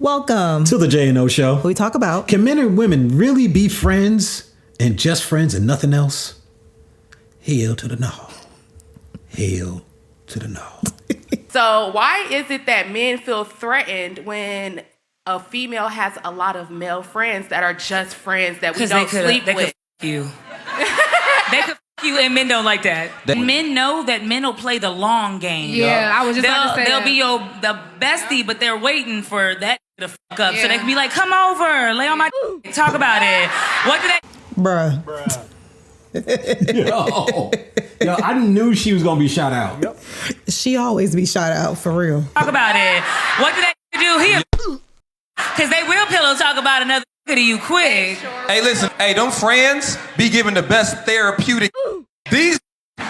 Welcome to the J&O Show. We talk about, can men and women really be friends and just friends and nothing else? Hail to the no. Hail to the no. So why is it that men feel threatened when a female has a lot of male friends that are just friends that we don't sleep with? You. They could you, and men don't like that. Men know that men will play the long game. Yeah, I was just about to say they'll that. be the bestie, but they're waiting for that to fuck up. Yeah. So they can be like, come over, lay on my talk about it. What did Yo, I knew she was going to be shot out. Yep. She always be shot out, for real. Talk about it. What did that do here? Because they will pillow talk about another to you quick. Hey, listen. Hey, them friends be giving the best therapeutic. These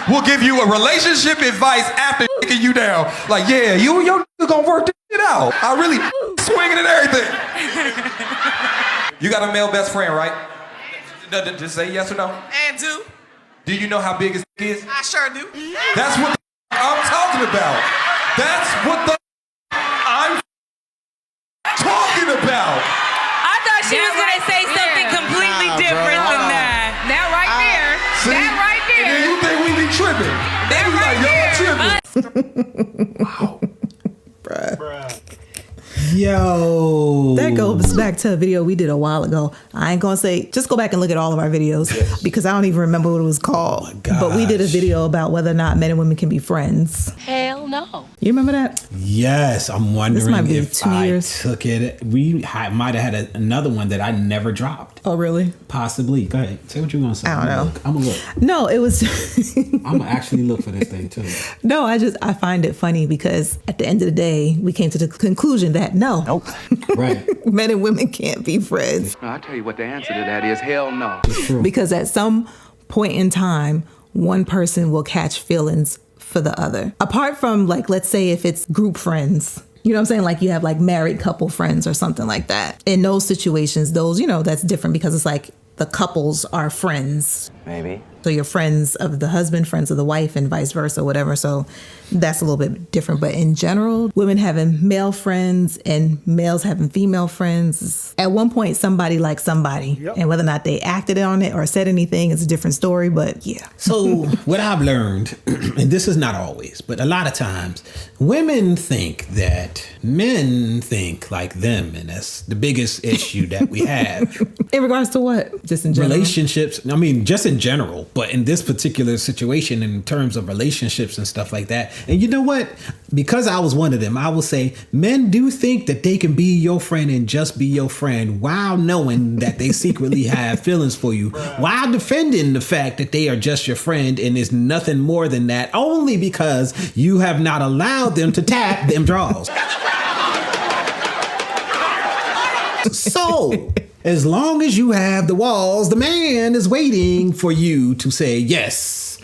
will give you a relationship advice after kicking you down. Like, yeah, you and your nigga gonna work this shit out. I really swinging and everything. You got a male best friend, right? Just say yes or no. And do. Do you know how big his is? I sure do. That's what I'm talking about. That's what I'm talking about. I thought she was going to say something completely different than that. That right there. See? That right there. And then you think we be tripping. They be like, y'all tripping. Wow. Bruh. Yo. That goes back to a video we did a while ago. I ain't gonna say, just go back and look at all of our videos because I don't even remember what it was called. But we did a video about whether or not men and women can be friends. Hell no. You remember that? Yes, I'm wondering this might be if 2 years. I took it. We might have had another one that I never dropped. Oh, really? Possibly. Go ahead. Say what you want to say. I don't know. I'm gonna look. No, it was. I'm gonna actually look for this thing too. No, I find it funny because at the end of the day, we came to the conclusion that no, right, men and women can't be friends. I'll tell you what the answer to that is. Hell no. Because at some point in time, one person will catch feelings for the other. Apart from, like, let's say if it's group friends. You know what I'm saying? Like you have like married couple friends or something like that. In those situations, that's different because it's like the couples are friends. Maybe. So you're friends of the husband, friends of the wife, and vice versa, whatever. So that's a little bit different. But in general, women having male friends and males having female friends, at one point, somebody likes somebody. Yep. And whether or not they acted on it or said anything, it's a different story. But yeah. So what I've learned, and this is not always, but a lot of times, women think that men think like them. And that's the biggest issue that we have. In regards to what? Just in general? Relationships. I mean, just in general. But in this particular situation, in terms of relationships and stuff like that. And you know what? Because I was one of them, I will say men do think that they can be your friend and just be your friend while knowing that they secretly have feelings for you, while defending the fact that they are just your friend and is nothing more than that, only because you have not allowed them to tap them draws. So, as long as you have the walls, the man is waiting for you to say, yes,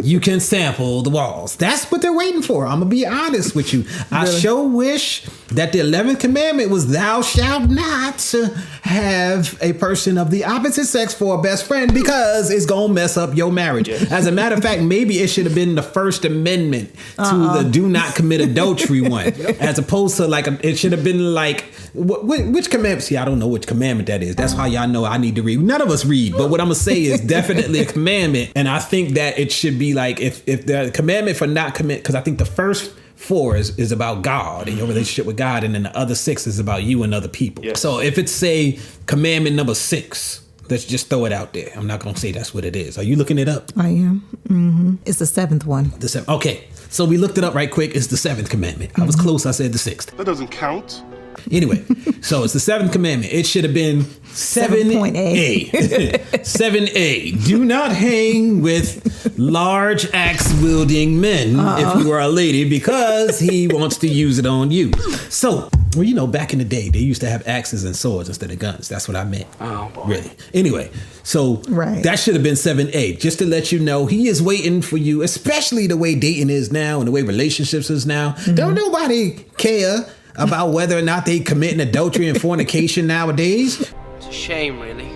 you can sample the walls. That's what they're waiting for. I'm going to be honest with you. I sure wish that the 11th commandment was thou shalt not have a person of the opposite sex for a best friend because it's going to mess up your marriage. As a matter of fact, maybe it should have been the First Amendment to the do not commit adultery one, as opposed to like, it should have been like, which commandment? See, I don't know which commandment that is. That's how y'all know I need to read. None of us read, but what I'm going to say is definitely a commandment. And I think that it should be like, if the commandment for not commit, because I think the first 4 is about God and your relationship with God, and then the other 6 is about you and other people. Yes. So if it's, say, commandment number 6, let's just throw it out there. I'm not going to say that's what it is. Are you looking it up? I am. Mm-hmm. It's the 7th one. The 7th. Okay. So we looked it up right quick. It's the 7th commandment. I was close. I said the 6th. That doesn't count. Anyway, so it's the 7th commandment. It should have been 7A. 7A. Do not hang with large axe wielding men if you are a lady because he wants to use it on you. So, well, you know, back in the day, they used to have axes and swords instead of guns. That's what I meant. Oh, boy. Really. Anyway, so that should have been 7A. Just to let you know, he is waiting for you, especially the way dating is now and the way relationships is now. Mm-hmm. Don't nobody care about whether or not they committing adultery and fornication nowadays. It's a shame, really.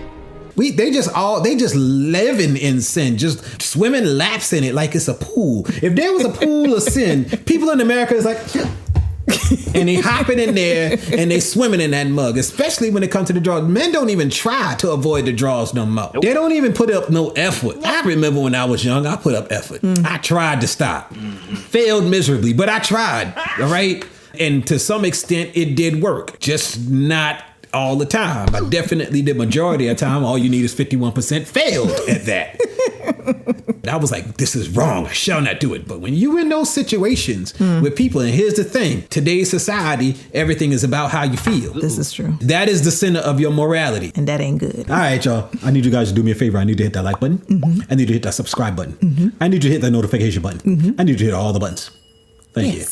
They just living in sin, just swimming laps in it like it's a pool. If there was a pool of sin, people in America is like, And they hopping in there and they swimming in that mug, especially when it comes to the draws. Men don't even try to avoid the draws no more. Nope. They don't even put up no effort. I remember when I was young, I put up effort. I tried to stop. Failed miserably, but I tried. All right? And to some extent, it did work. Just not all the time. I definitely, the majority of the time, all you need is 51% failed at that. I was like, this is wrong. I shall not do it. But when you're in those situations with people, and here's the thing, today's society, everything is about how you feel. This is true. That is the center of your morality. And that ain't good. All right, y'all. I need you guys to do me a favor. I need you to hit that like button. I need you to hit that subscribe button. I need you to hit that notification button. I need you to hit all the buttons. Thank you.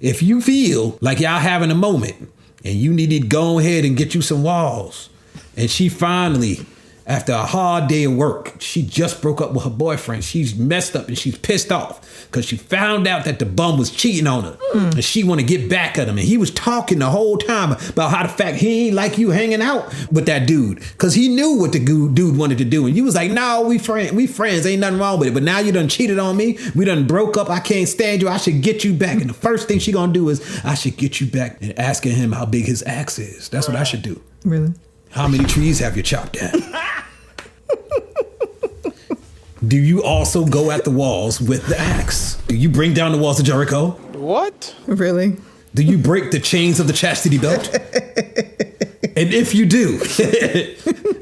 If you feel like y'all having a moment and you need to go ahead and get you some walls, and she finally, after a hard day of work, she just broke up with her boyfriend. She's messed up and she's pissed off because she found out that the bum was cheating on her. And she want to get back at him. And he was talking the whole time about how the fact he ain't like you hanging out with that dude because he knew what the dude wanted to do. And you was like, no, we friends. Ain't nothing wrong with it. But now you done cheated on me. We done broke up. I can't stand you. I should get you back. And the first thing she gonna do is I should get you back, and asking him how big his axe is. That's what I should do. Really? How many trees have you chopped down? Do you also go at the walls with the axe? Do you bring down the walls of Jericho? What? Really? Do you break the chains of the chastity belt? And if you do,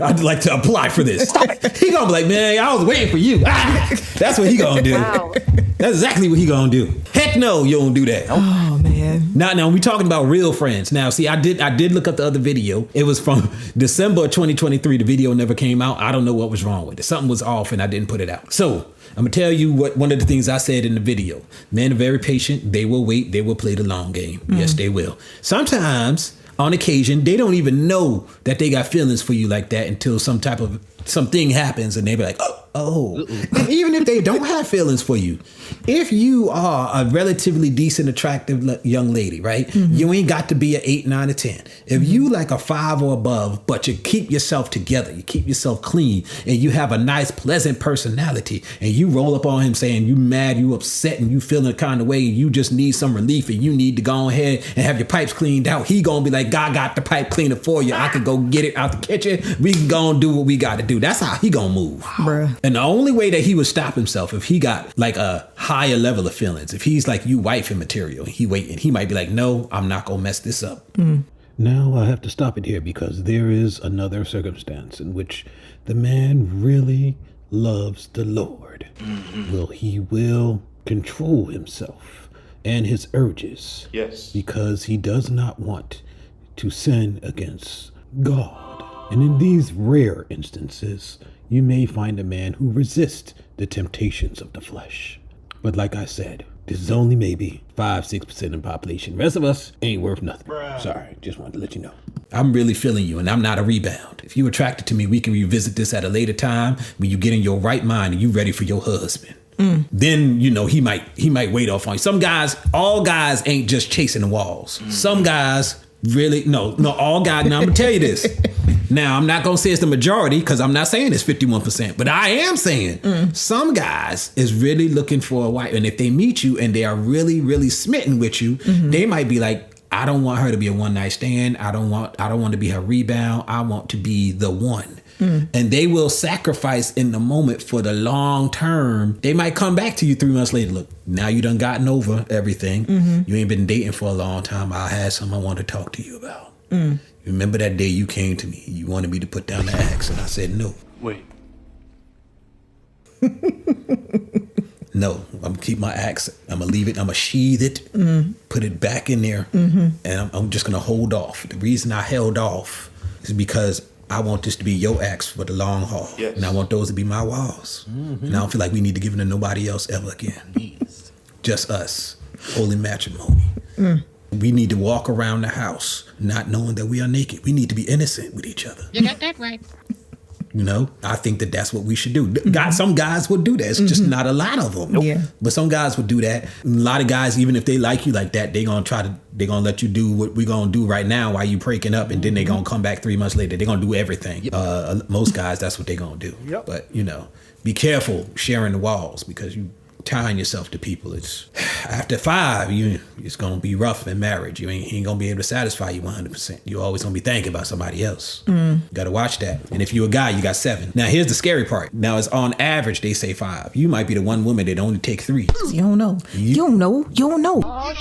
I'd like to apply for this. He gonna be like, man, I was waiting for you. That's what he gonna do. Wow. That's exactly what he gonna do. Heck no, you don't do that. Oh man. Now we talking about real friends. Now, see, I did look up the other video. It was from December 2023. The video never came out. I don't know what was wrong with it. Something was off and I didn't put it out. So I'm gonna tell you what one of the things I said in the video. Men are very patient. They will wait. They will play the long game. Yes, they will. Sometimes, on occasion, they don't even know that they got feelings for you like that until something happens and they be like, oh. And even if they don't have feelings for you, if you are a relatively decent, attractive young lady, right? You ain't got to be an 8, 9, or 10. If you like a 5 or above, but you keep yourself together, you keep yourself clean, and you have a nice, pleasant personality, and you roll up on him saying you mad, you upset, and you feeling the kind of way, and you just need some relief, and you need to go ahead and have your pipes cleaned out, he gonna be like, God got the pipe cleaner for you. I can go get it out the kitchen. We can go and do what we got to do. That's how he gonna move. Bruh. And the only way that he would stop himself if he got like a higher level of feelings, if he's like you wifey material, and he might be like, no, I'm not gonna mess this up. Now I have to stop it here because there is another circumstance in which the man really loves the Lord. Well, he will control himself and his urges. Yes. Because he does not want to sin against God. And in these rare instances, you may find a man who resists the temptations of the flesh. But like I said, this is only maybe 5-6% of the population. The rest of us ain't worth nothing. Sorry, just wanted to let you know. I'm really feeling you, and I'm not a rebound. If you're attracted to me, we can revisit this at a later time when you get in your right mind and you ready for your husband. Then, he might wait off on you. All guys ain't just chasing the walls. Some guys really, no, all guys. Now I'm gonna tell you this. Now I'm not gonna say it's the majority because I'm not saying it's 51%, but I am saying some guys is really looking for a wife, and if they meet you and they are really, really smitten with you, they might be like, I don't want her to be a one night stand. I don't want to be her rebound. I want to be the one. And they will sacrifice in the moment for the long term. They might come back to you 3 months later. Look, now you done gotten over everything. You ain't been dating for a long time. I had something I want to talk to you about. Remember that day you came to me. You wanted me to put down the axe, and I said no. Wait. No, I'm gonna keep my axe. I'm gonna leave it. I'm gonna sheathe it, put it back in there, and I'm just gonna hold off. The reason I held off is because I want this to be your axe for the long haul. Yes. And I want those to be my walls. And I don't feel like we need to give it to nobody else ever again. Just us. Holy matrimony. We need to walk around the house not knowing that we are naked. We need to be innocent with each other. You got that right. I think that that's what we should do. Some guys would do that. It's just not a lot of them. Yeah. But some guys would do that. A lot of guys, even if they like you like that, they're going to let you do what we're going to do right now while you breaking up. And then they're going to come back 3 months later. They're going to do everything. Most guys, that's what they're going to do. Yep. But, be careful sharing the walls because you tying yourself to people. It's after 5, it's gonna be rough in marriage. You ain't gonna be able to satisfy you 100%. You're always gonna be thinking about somebody else. You gotta watch that. And if you're a guy, you got 7. Now here's the scary part. Now it's on average they say 5. You might be the one woman that only take 3. You don't know. You don't know. You don't know.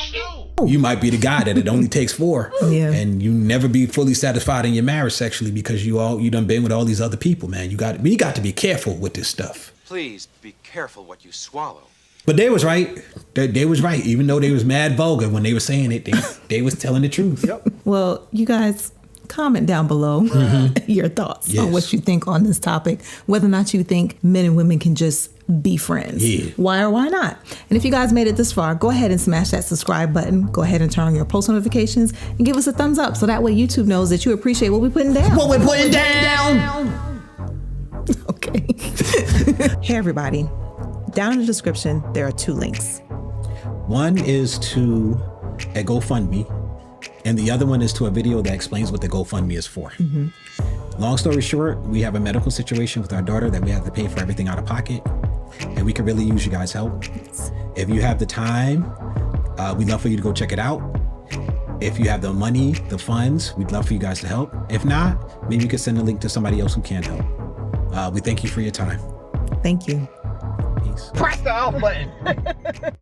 You might be the guy that it only takes 4. Yeah. And you never be fully satisfied in your marriage sexually because you done been with all these other people, man. We got to be careful with this stuff. Please be careful what you swallow. But they was right. They was right. Even though they was mad vulgar when they were saying it, they was telling the truth. Yep. Well, you guys comment down below your thoughts on what you think on this topic, whether or not you think men and women can just be friends. Yeah. Why or why not? And if you guys made it this far, go ahead and smash that subscribe button. Go ahead and turn on your post notifications and give us a thumbs up so that way YouTube knows that you appreciate what we're putting down. What we're putting down. Okay. Hey everybody, down in the description there are 2 links. One is to a GoFundMe, and the other one is to a video that explains what the GoFundMe is for. Long story short, we have a medical situation with our daughter that we have to pay for everything out of pocket, and we could really use you guys' help. If you have the time, we'd love for you to go check it out. If you have the money, the funds, we'd love for you guys to help. If not, maybe you could send a link to somebody else who can help. We thank you for your time. Thank you. Peace. Press the out button.